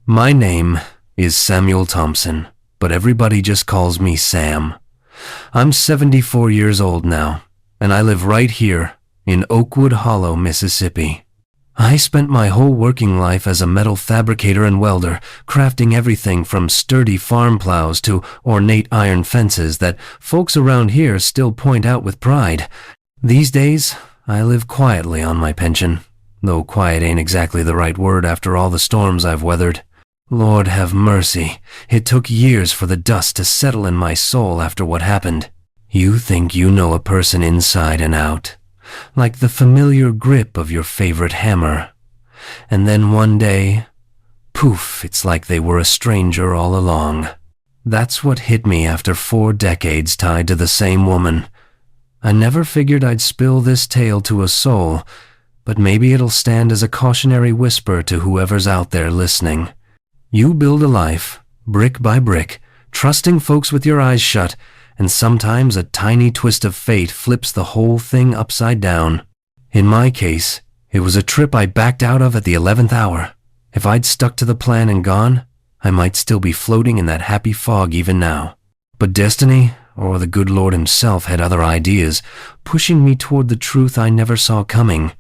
My name is Samuel Thompson, but everybody just calls me Sam. I'm 74 years old now, and I live right here in Oakwood Hollow, Mississippi. I spent my whole working life as a metal fabricator and welder, crafting everything from sturdy farm plows to ornate iron fences that folks around here still point out with pride. These days, I live quietly on my pension, though quiet ain't exactly the right word after all the storms I've weathered. Lord have mercy, it took years for the dust to settle in my soul after what happened. You think you know a person inside and out, like the familiar grip of your favorite hammer. And then one day, poof, it's like they were a stranger all along. That's what hit me after 4 decades tied to the same woman. I never figured I'd spill this tale to a soul, but maybe it'll stand as a cautionary whisper to whoever's out there listening. You build a life, brick by brick, trusting folks with your eyes shut, and sometimes a tiny twist of fate flips the whole thing upside down. In my case, it was a trip I backed out of at the 11th hour. If I'd stuck to the plan and gone, I might still be floating in that happy fog even now. But destiny, or the good Lord himself, had other ideas, pushing me toward the truth I never saw coming.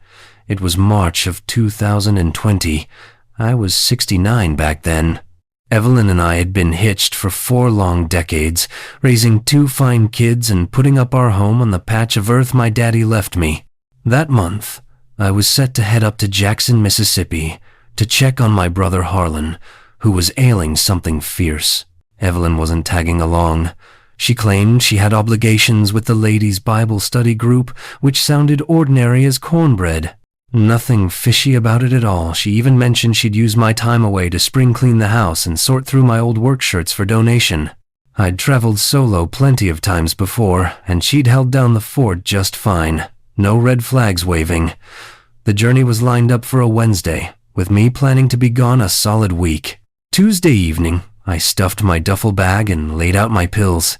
It was March of 2020. I was 69 back then. Evelyn and I had been hitched for 4 long decades, raising 2 fine kids and putting up our home on the patch of earth my daddy left me. That month, I was set to head up to Jackson, Mississippi, to check on my brother Harlan, who was ailing something fierce. Evelyn wasn't tagging along. She claimed she had obligations with the ladies' Bible study group, which sounded ordinary as cornbread. Nothing fishy about it at all. She even mentioned she'd use my time away to spring clean the house and sort through my old work shirts for donation. I'd traveled solo plenty of times before, and she'd held down the fort just fine. No red flags waving. The journey was lined up for a Wednesday, with me planning to be gone a solid week. Tuesday evening, I stuffed my duffel bag and laid out my pills.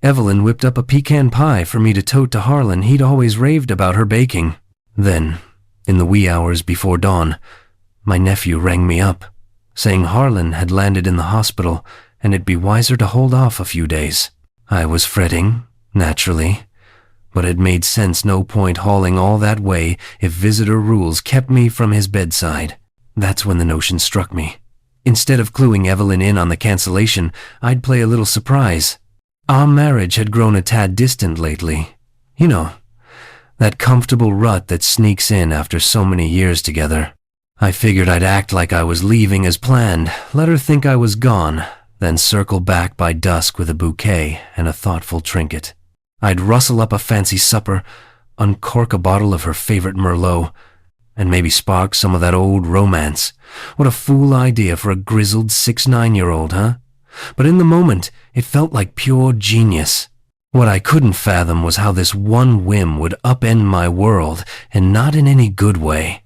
Evelyn whipped up a pecan pie for me to tote to Harlan. He'd always raved about her baking. Then, in the wee hours before dawn, my nephew rang me up, saying Harlan had landed in the hospital and it'd be wiser to hold off a few days. I was fretting, naturally, but it made sense no point hauling all that way if visitor rules kept me from his bedside. That's when the notion struck me. Instead of cluing Evelyn in on the cancellation, I'd play a little surprise. Our marriage had grown a tad distant lately. You know, that comfortable rut that sneaks in after so many years together. I figured I'd act like I was leaving as planned, let her think I was gone, then circle back by dusk with a bouquet and a thoughtful trinket. I'd rustle up a fancy supper, uncork a bottle of her favorite Merlot, and maybe spark some of that old romance. What a fool idea for a grizzled 6-9-year-old, huh? But in the moment, it felt like pure genius. What I couldn't fathom was how this one whim would upend my world, and not in any good way.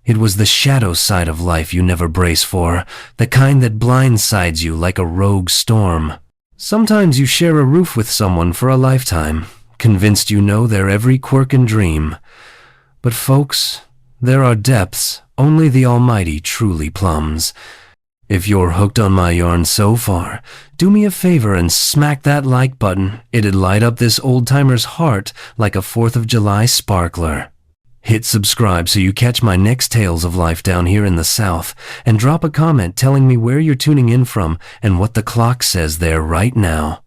It was the shadow side of life you never brace for, the kind that blindsides you like a rogue storm. Sometimes you share a roof with someone for a lifetime, convinced you know their every quirk and dream. But folks, there are depths only the Almighty truly plumbs. If you're hooked on my yarn so far, do me a favor and smack that like button. It'd light up this old-timer's heart like a 4th of July sparkler. Hit subscribe so you catch my next tales of life down here in the South, and drop a comment telling me where you're tuning in from and what the clock says there right now.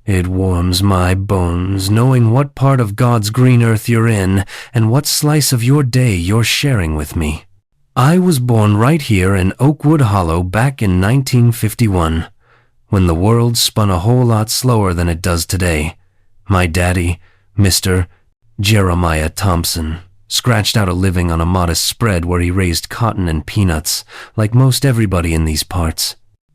It warms my bones knowing what part of God's green earth you're in and what slice of your day you're sharing with me. I was born right here in Oakwood Hollow back in 1951, when the world spun a whole lot slower than it does today. My daddy, Mr. Jeremiah Thompson, scratched out a living on a modest spread where he raised cotton and peanuts, like most everybody in these parts.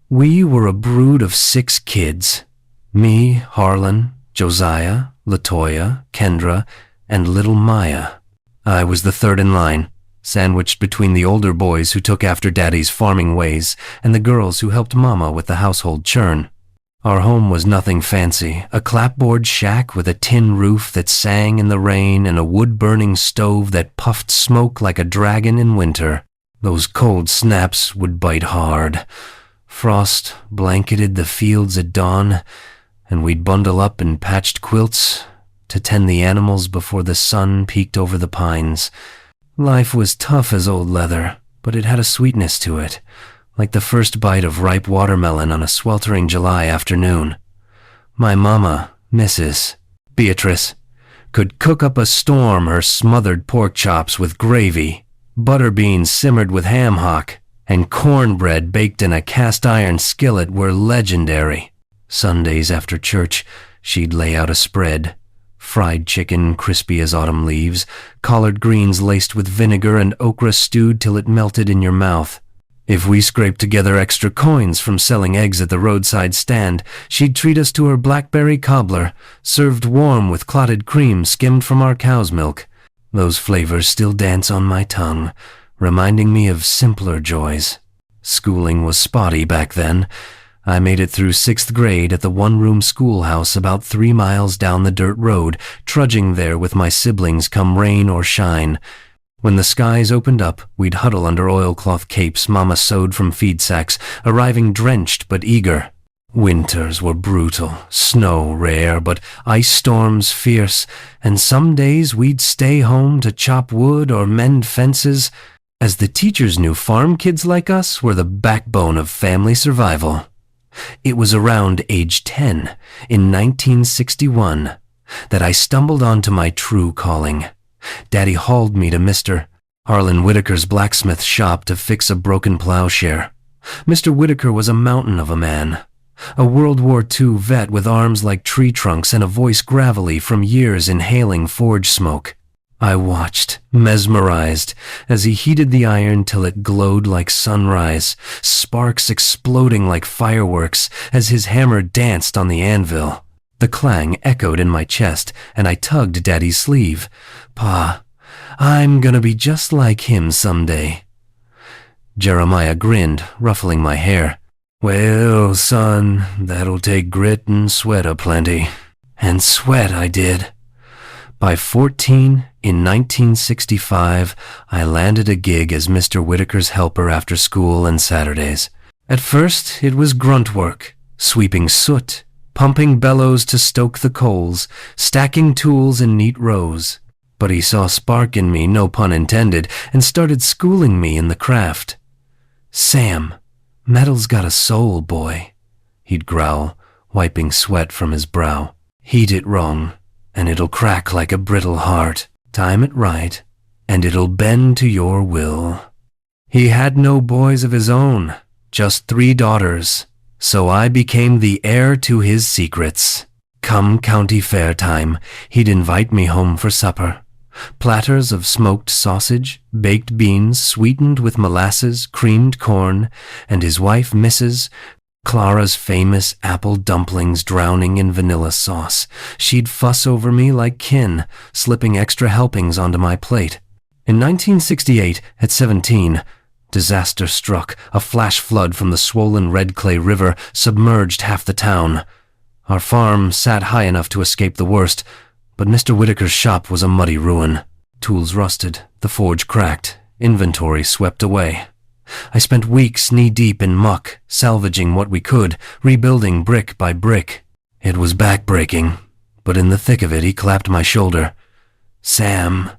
We were a brood of 6 kids. Me, Harlan, Josiah, Latoya, Kendra, and little Maya. I was the third in line, sandwiched between the older boys who took after Daddy's farming ways and the girls who helped Mama with the household churn. Our home was nothing fancy, a clapboard shack with a tin roof that sang in the rain and a wood-burning stove that puffed smoke like a dragon in winter. Those cold snaps would bite hard. Frost blanketed the fields at dawn, and we'd bundle up in patched quilts to tend the animals before the sun peeked over the pines. Life was tough as old leather, but it had a sweetness to it, like the first bite of ripe watermelon on a sweltering July afternoon. My mama, Mrs. Beatrice, could cook up a storm her smothered pork chops with gravy, butter beans simmered with ham hock, and cornbread baked in a cast-iron skillet were legendary. Sundays after church, she'd lay out a spread. Fried chicken crispy as autumn leaves, collard greens laced with vinegar, and okra stewed till it melted in your mouth. If we scraped together extra coins from selling eggs at the roadside stand, she'd treat us to her blackberry cobbler, served warm with clotted cream skimmed from our cow's milk. Those flavors still dance on my tongue, reminding me of simpler joys. Schooling was spotty back then. I made it through 6th grade at the one-room schoolhouse about 3 miles down the dirt road, trudging there with my siblings come rain or shine. When the skies opened up, we'd huddle under oilcloth capes Mama sewed from feed sacks, arriving drenched but eager. Winters were brutal, snow rare, but ice storms fierce, and some days we'd stay home to chop wood or mend fences, as the teachers knew farm kids like us were the backbone of family survival. It was around age 10, in 1961, that I stumbled onto my true calling. Daddy hauled me to Mr. Harlan Whitaker's blacksmith shop to fix a broken plowshare. Mr. Whitaker was a mountain of a man, a World War II vet with arms like tree trunks and a voice gravelly from years inhaling forge smoke. I watched, mesmerized, as he heated the iron till it glowed like sunrise, sparks exploding like fireworks as his hammer danced on the anvil. The clang echoed in my chest, and I tugged Daddy's sleeve. "Pa, I'm gonna be just like him someday." Jeremiah grinned, ruffling my hair. "Well, son, that'll take grit and sweat aplenty." And sweat I did. By 14, in 1965, I landed a gig as Mr. Whitaker's helper after school and Saturdays. At first, it was grunt work, sweeping soot, pumping bellows to stoke the coals, stacking tools in neat rows. But he saw spark in me, no pun intended, and started schooling me in the craft. "Sam, metal's got a soul, boy," he'd growl, wiping sweat from his brow. "Heat it wrong, and it'll crack like a brittle heart. Time it right, and it'll bend to your will." He had no boys of his own, just 3 daughters, so I became the heir to his secrets. Come county fair time, he'd invite me home for supper. Platters of smoked sausage, baked beans sweetened with molasses, creamed corn, and his wife, Mrs. Clara's famous apple dumplings drowning in vanilla sauce. She'd fuss over me like kin, slipping extra helpings onto my plate. In 1968, at 17, disaster struck. A flash flood from the swollen Red Clay River submerged half the town. Our farm sat high enough to escape the worst, but Mr. Whitaker's shop was a muddy ruin. Tools rusted, the forge cracked, inventory swept away. I spent weeks knee-deep in muck, salvaging what we could, rebuilding brick by brick. It was back-breaking, but in the thick of it he clapped my shoulder. "Sam,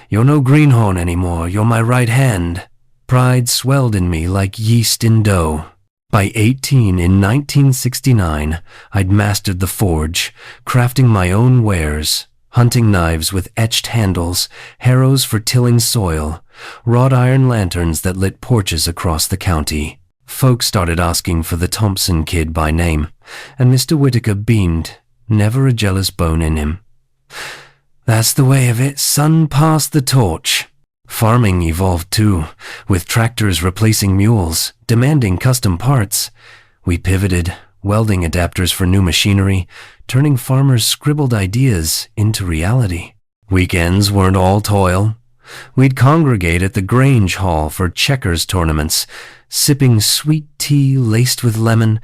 you're no greenhorn anymore, you're my right hand." Pride swelled in me like yeast in dough. By 18 in 1969, I'd mastered the forge, crafting my own wares, hunting knives with etched handles, harrows for tilling soil, wrought iron lanterns that lit porches across the county. Folks started asking for the Thompson kid by name, and Mr. Whitaker beamed, never a jealous bone in him. "That's the way of it, son, pass the torch." Farming evolved too, with tractors replacing mules, demanding custom parts. We pivoted, welding adapters for new machinery, turning farmers' scribbled ideas into reality. Weekends weren't all toil. We'd congregate at the Grange Hall for checkers tournaments, sipping sweet tea laced with lemon,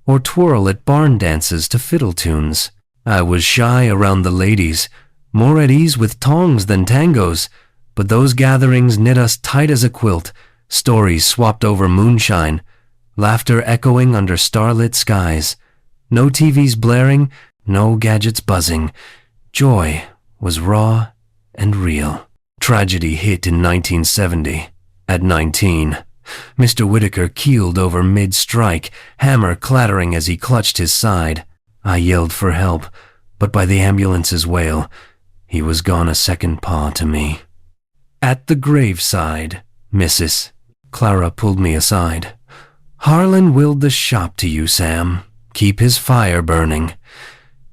or twirl at barn dances to fiddle tunes. I was shy around the ladies, more at ease with tongs than tangos, but those gatherings knit us tight as a quilt, Stories swapped over moonshine, laughter echoing under starlit skies. No TVs blaring, no gadgets buzzing. Joy was raw and real. Tragedy hit in 1970. At 19, Mr. Whitaker keeled over mid-strike, hammer clattering as he clutched his side. I yelled for help, but by the ambulance's wail, he was gone a second paw to me. At the graveside, Mrs. Clara pulled me aside. Harlan willed the shop to you, Sam. Keep his fire burning.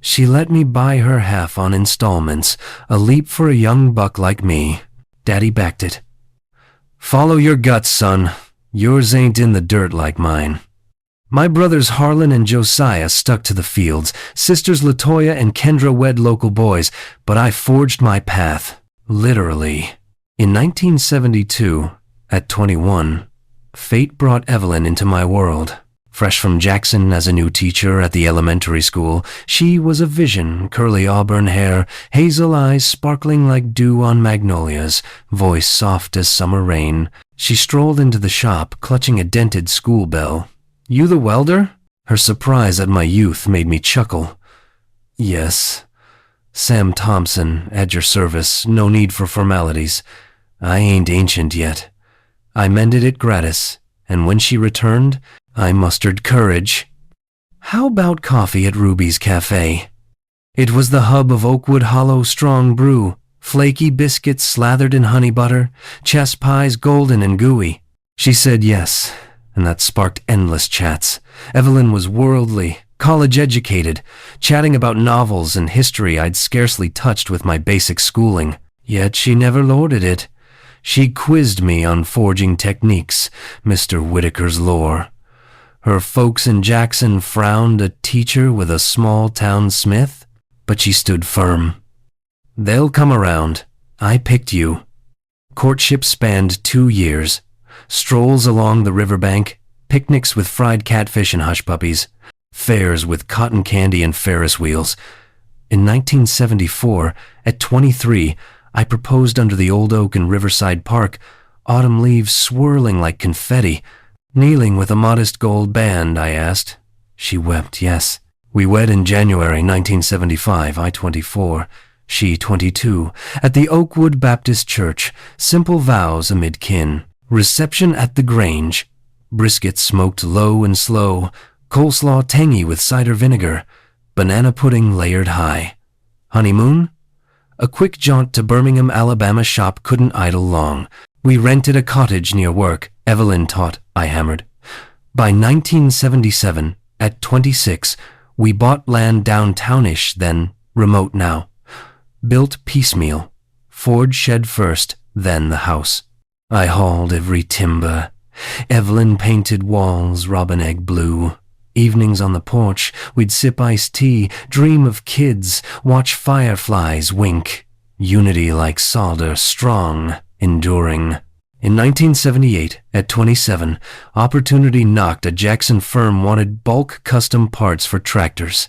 She let me buy her half on installments, a leap for a young buck like me. Daddy backed it. Follow your guts, son. Yours ain't in the dirt like mine. My brothers Harlan and Josiah stuck to the fields. Sisters Latoya and Kendra wed local boys, but I forged my path, literally. In 1972, at 21, fate brought Evelyn into my world. Fresh from Jackson as a new teacher at the elementary school, she was a vision, curly auburn hair, hazel eyes sparkling like dew on magnolias, voice soft as summer rain. She strolled into the shop, clutching a dented school bell. You the welder? Her surprise at my youth made me chuckle. Yes. Sam Thompson, at your service, no need for formalities. I ain't ancient yet. I mended it gratis, and when she returned, I mustered courage. How about coffee at Ruby's Cafe? It was the hub of Oakwood Hollow strong brew, flaky biscuits slathered in honey butter, chess pies golden and gooey. She said yes, and that sparked endless chats. Evelyn was worldly, college-educated, chatting about novels and history I'd scarcely touched with my basic schooling. Yet she never lorded it. She quizzed me on forging techniques, Mr. Whitaker's lore. Her folks in Jackson frowned a teacher with a small-town smith, but she stood firm. They'll come around. I picked you. Courtship spanned 2 years. Strolls along the riverbank, picnics with fried catfish and hush puppies, fairs with cotton candy and Ferris wheels. In 1974, at 23, I proposed under the old oak in Riverside Park, autumn leaves swirling like confetti. Kneeling with a modest gold band, I asked. She wept, yes. We wed in January 1975, I 24, she 22, at the Oakwood Baptist Church, simple vows amid kin. Reception at the Grange. Brisket smoked low and slow, coleslaw tangy with cider vinegar, banana pudding layered high. Honeymoon? A quick jaunt to Birmingham, Alabama shop couldn't idle long. We rented a cottage near work. Evelyn taught, I hammered. By 1977, at 26, we bought land downtownish then, remote now. Built piecemeal. Forge shed first, then the house. I hauled every timber. Evelyn painted walls robin egg blue. Evenings on the porch, we'd sip iced tea, dream of kids, watch fireflies wink. Unity like solder, strong, enduring. In 1978, at 27, opportunity knocked. A Jackson firm wanted bulk custom parts for tractors.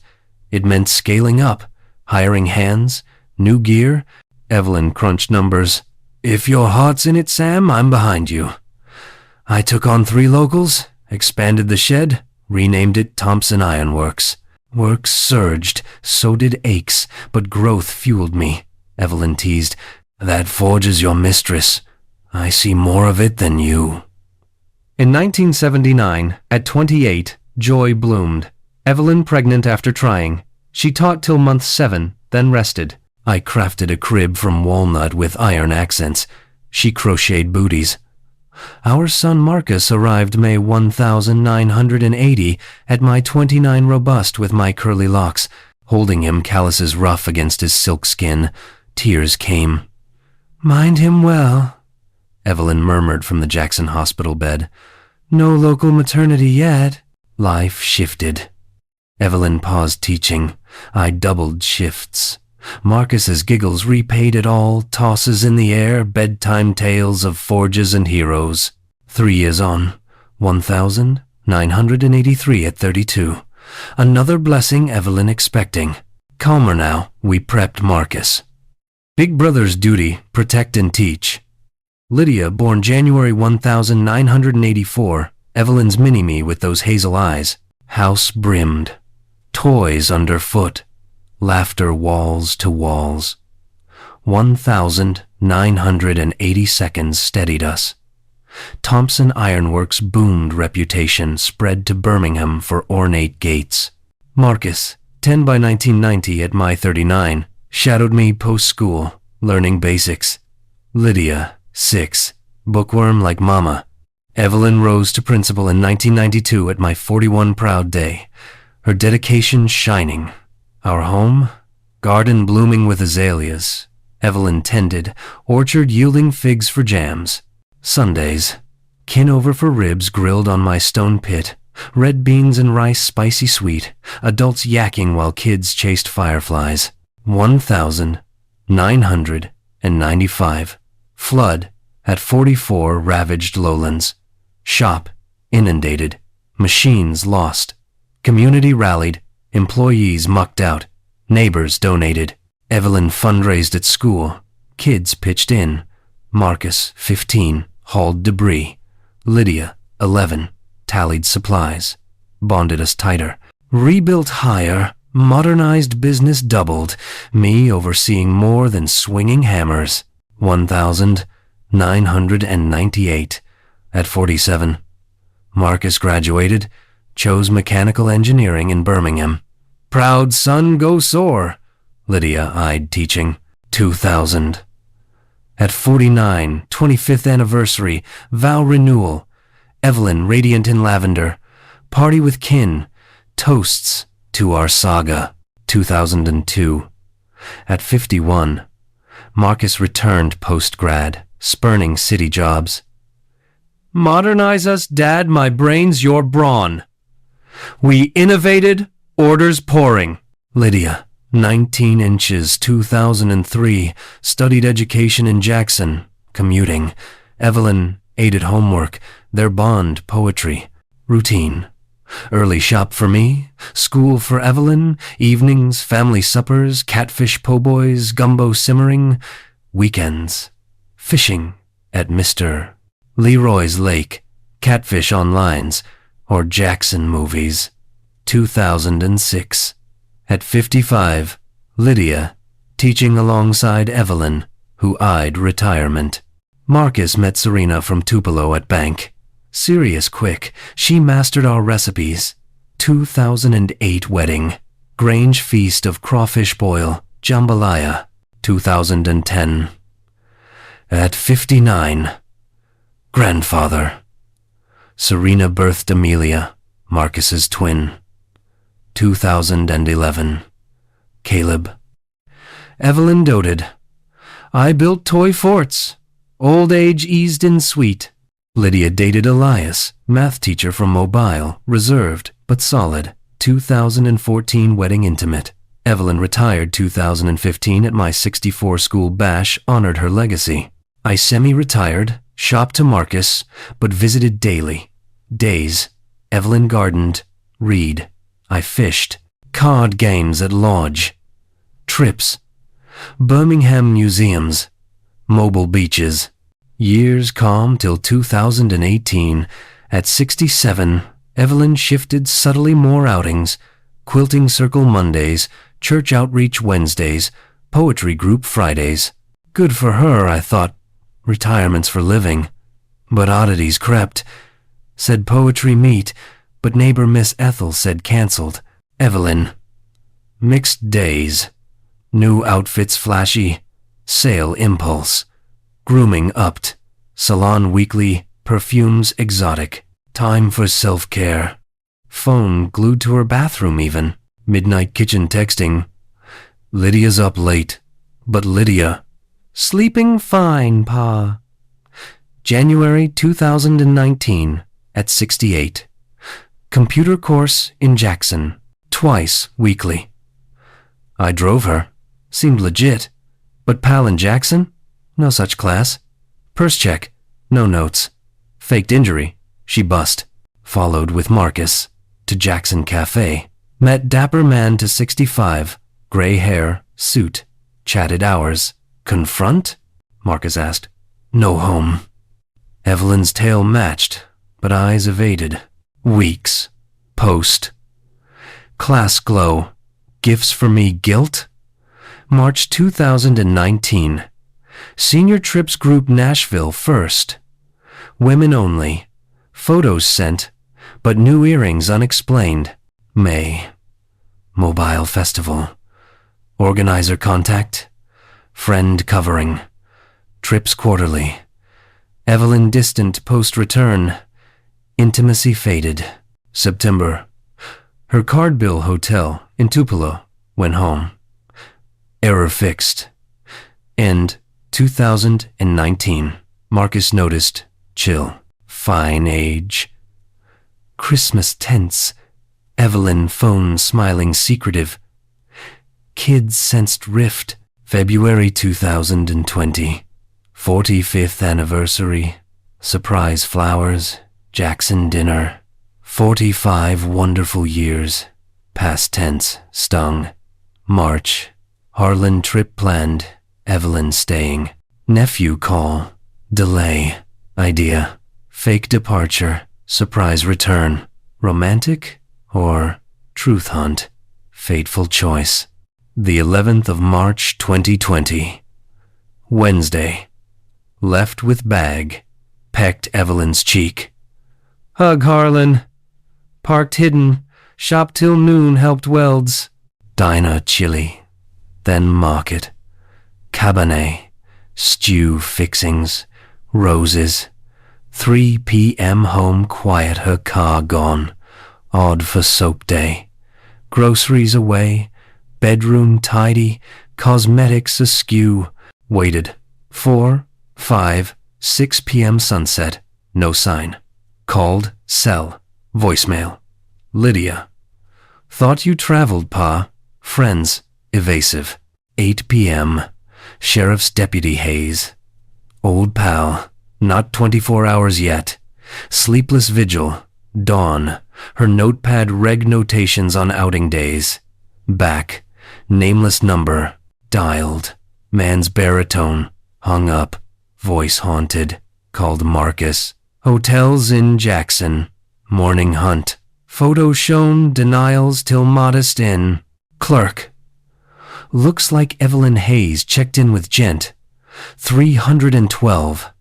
It meant scaling up, hiring hands, new gear. Evelyn crunched numbers. If your heart's in it, Sam, I'm behind you. I took on 3 locals, expanded the shed, renamed it Thompson Iron Works. Work surged, so did aches, but growth fueled me. Evelyn teased. That forge is your mistress. I see more of it than you. In 1979, at 28, joy bloomed. Evelyn pregnant after trying. She taught till month 7, then rested. I crafted a crib from walnut with iron accents. She crocheted booties. Our son Marcus arrived May 1980 at my 29 robust with my curly locks. Holding him, calluses rough against his silk skin. Tears came. Mind him well, Evelyn murmured from the Jackson hospital bed. No local maternity yet. Life shifted. Evelyn paused teaching. I doubled shifts. Marcus's giggles repaid it all, tosses in the air, bedtime tales of forges and heroes. 3 years on, 1,983 at 32. Another blessing Evelyn expecting. Calmer now, we prepped Marcus. Big brother's duty, protect and teach. Lydia, born January 1984, Evelyn's mini-me with those hazel eyes. House brimmed. Toys underfoot. Laughter walls to walls. 1,980 seconds steadied us. Thompson Ironworks' boomed reputation spread to Birmingham for ornate gates. Marcus, 10 by 1990 at my 39, shadowed me post-school, learning basics. Lydia, 6, bookworm like mama. Evelyn rose to principal in 1992 at my 41 proud day, her dedication shining. Our home, garden blooming with azaleas. Evelyn tended, orchard yielding figs for jams. Sundays, kin over for ribs grilled on my stone pit, red beans and rice spicy sweet, adults yakking while kids chased fireflies. 1,995. Flood at 44 ravaged lowlands. Shop inundated. Machines lost. Community rallied. Employees mucked out. Neighbors donated. Evelyn fundraised at school. Kids pitched in. Marcus, 15, hauled debris. Lydia, 11, tallied supplies. Bonded us tighter. Rebuilt higher. Modernized business doubled. Me overseeing more than swinging hammers. 1,998. At 47. Marcus graduated. Chose mechanical engineering in Birmingham. Proud son, go soar. Lydia eyed teaching. 2,000. At 49, 25th anniversary, vow renewal. Evelyn radiant in lavender. Party with kin. Toasts to our saga. 2002. At 51, Marcus returned post-grad, spurning city jobs. Modernize us, Dad, my brain's your brawn. We innovated, orders pouring. Lydia, 19 inches, 2003, studied education in Jackson, commuting. Evelyn aided homework, their bond poetry, routine. Early shop for me, school for Evelyn, evenings, family suppers, catfish po' boys, gumbo simmering, weekends, fishing at Mr. Leroy's Lake, catfish on lines, or Jackson movies. 2006. At 55, Lydia, teaching alongside Evelyn, who eyed retirement. Marcus met Serena from Tupelo at bank. Serious quick, she mastered our recipes. 2008 wedding. Grange feast of crawfish boil, jambalaya. 2010. At 59. Grandfather. Serena birthed Amelia, Marcus's twin. 2011. Caleb. Evelyn doted. I built toy forts. Old age eased in sweet. Lydia dated Elias, math teacher from Mobile, reserved but solid. 2014 wedding intimate. Evelyn retired 2015 at my 64 school bash, honored her legacy. I semi-retired, shopped to Marcus, but visited daily. Days. Evelyn gardened. Read. I fished. Card games at Lodge. Trips. Birmingham museums. Mobile beaches. Years calm till 2018. At 67, Evelyn shifted subtly more outings. Quilting Circle Mondays, Church Outreach Wednesdays, Poetry Group Fridays. Good for her, I thought. Retirement's for living. But oddities crept. Said poetry meet, but neighbor Miss Ethel said cancelled. Evelyn. Mixed days. New outfits flashy. Sale impulse. Grooming upped. Salon weekly. Perfumes exotic. Time for self-care. Phone glued to her bathroom even. Midnight kitchen texting. Lydia's up late. But Lydia. Sleeping fine, Pa. January 2019 at 68. Computer course in Jackson. Twice weekly. I drove her. Seemed legit. But pal in Jackson? No such class. Purse check. No notes. Faked injury. She bust. Followed with Marcus. To Jackson Cafe. Met dapper man to 65. Gray hair. Suit. Chatted hours. Confront? Marcus asked. No home. Evelyn's tale matched, but eyes evaded. Weeks. Post. Class glow. Gifts for me guilt? March 2019. Senior trips group Nashville first. Women only. Photos sent, but new earrings unexplained. May. Mobile festival. Organizer contact. Friend covering. Trips quarterly. Evelyn distant post-return. Intimacy faded. September. Her card bill hotel in Tupelo. Went home. Error fixed. End 2019. Marcus noticed. Chill. Fine age. Christmas tense. Evelyn phone smiling secretive. Kids sensed rift. February 2020. 45th anniversary. Surprise flowers. Jackson dinner. 45 wonderful years. Past tense. Stung. March. Harlan trip planned. Evelyn staying. Nephew call. Delay. Idea. Fake departure. Surprise return. Romantic or truth hunt? Fateful choice. The 11th of March 2020. Wednesday. Left with bag. Pecked Evelyn's cheek. Hug Harlan. Parked hidden. Shop till noon helped welds. Dinah chili. Then market. Cabernet. Stew fixings. Roses. 3 p.m. home quiet, her car gone. Odd for soap day. Groceries away. Bedroom tidy. Cosmetics askew. Waited. 4, 5, 6 p.m. sunset. No sign. Called. Cell. Voicemail. Lydia. Thought you traveled, Pa. Friends. Evasive. 8 p.m. Sheriff's Deputy Hayes. Old pal. Not 24 hours yet. Sleepless vigil. Dawn. Her notepad reg notations on outing days. Back. Nameless number. Dialed. Man's baritone. Hung up. Voice haunted. Called Marcus. Hotels in Jackson. Morning hunt. Photo shown. Denials till modest in. Clerk. Looks like Evelyn Hayes checked in with Gent. 312.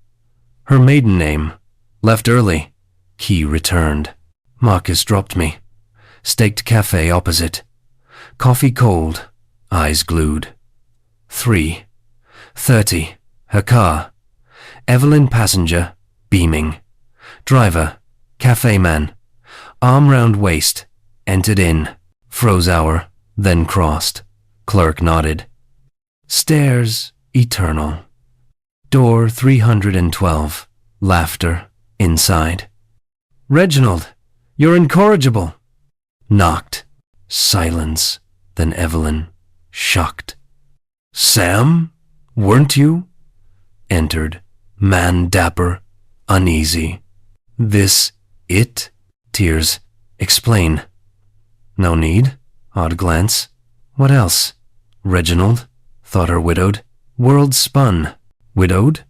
Her maiden name. Left early. Key returned. Marcus dropped me. Staked cafe opposite. Coffee cold. Eyes glued. 3:30. Her car. Evelyn passenger. Beaming. Driver. Cafe man. Arm round waist. Entered in. Froze hour. Then crossed. Clerk nodded. Stairs. Eternal. Door 312. Laughter. Inside. Reginald, you're incorrigible. Knocked. Silence. Then Evelyn. Shocked. Sam? Weren't you? Entered. Man dapper. Uneasy. This it? Tears. Explain. No need. Odd glance. What else? Reginald. Thought her widowed. World spun. Widowed?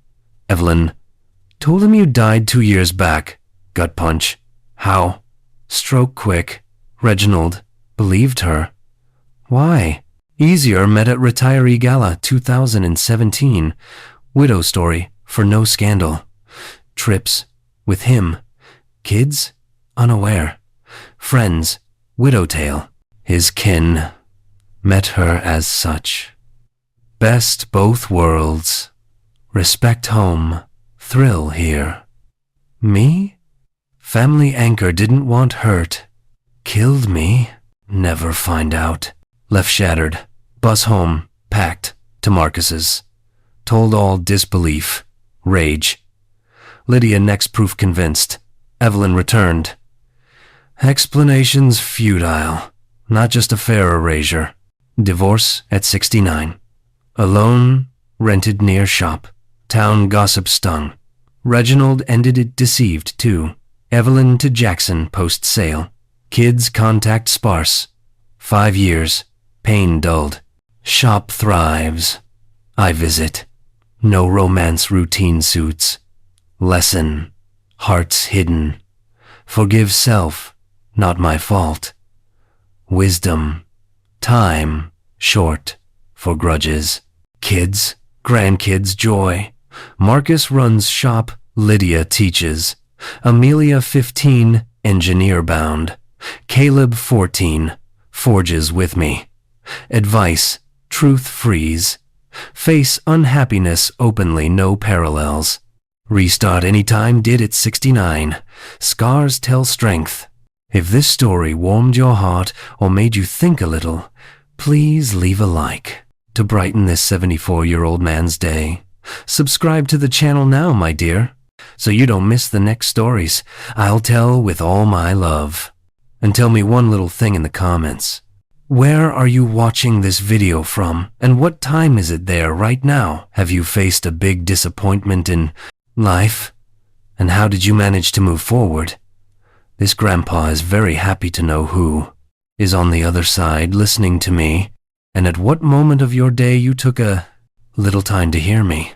Evelyn. Told him you died 2 years back. Gut punch. How? Stroke quick. Reginald. Believed her. Why? Easier met at retiree gala 2017. Widow story for no scandal. Trips. With him. Kids? Unaware. Friends. Widow tale. His kin. Met her as such. Best both worlds. Respect home. Thrill here. Me? Family anchor didn't want hurt. Killed me. Never find out. Left shattered. Bus home. Packed. To Marcus's. Told all disbelief. Rage. Lydia next proof convinced. Evelyn returned. Explanations futile. Not just a fair erasure. Divorce at 69. Alone. Rented near shop. Town gossip stung. Reginald ended it deceived, too. Evelyn to Jackson post-sale. Kids contact sparse. 5 years. Pain dulled. Shop thrives. I visit. No romance routine suits. Lesson, hearts hidden. Forgive self, not my fault. Wisdom, time, short, for grudges. Kids, grandkids, joy. Marcus runs shop, Lydia teaches. Amelia 15, engineer bound. Caleb 14, forges with me. Advice, truth freeze. Face unhappiness openly, no parallels. Restart anytime, did at 69. Scars tell strength. If this story warmed your heart or made you think a little, please leave a like to brighten this 74-year-old man's day. Subscribe to the channel now, my dear, so you don't miss the next stories I'll tell with all my love. And tell me one little thing in the comments. Where are you watching this video from, and what time is it there right now? Have you faced a big disappointment in life? And how did you manage to move forward? This grandpa is very happy to know who is on the other side listening to me, and at what moment of your day you took a little time to hear me.